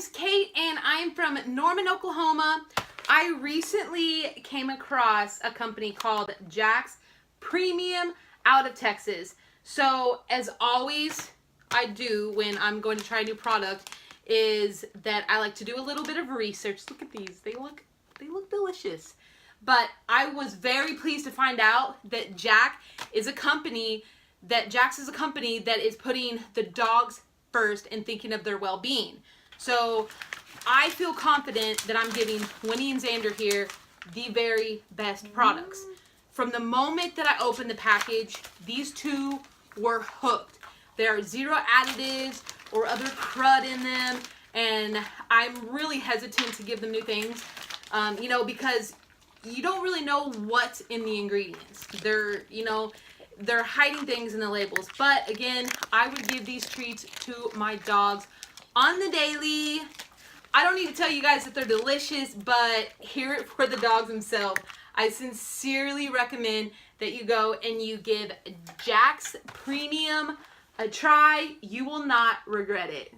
name's Kate and I'm from Norman, Oklahoma. I recently came across a company called Jack's Premium out of Texas. So as always I do when I'm going to try a new product is that I like to do a little bit of research. Look at these. They look delicious. But I was very pleased to find out that Jack's is a company that is putting the dogs first and thinking of their well-being. So I feel confident that I'm giving Winnie and Xander here the very best products. From the moment that I opened the package, these two were hooked. There are zero additives or other crud in them, and I'm really hesitant to give them new things, because you don't really know what's in the ingredients. They're hiding things in the labels. But again, I would give these treats to my dogs on the daily. I don't need to tell you guys that they're delicious, but hear it for the dogs themselves. I sincerely recommend that you go and you give Jack's Premium a try. You will not regret it.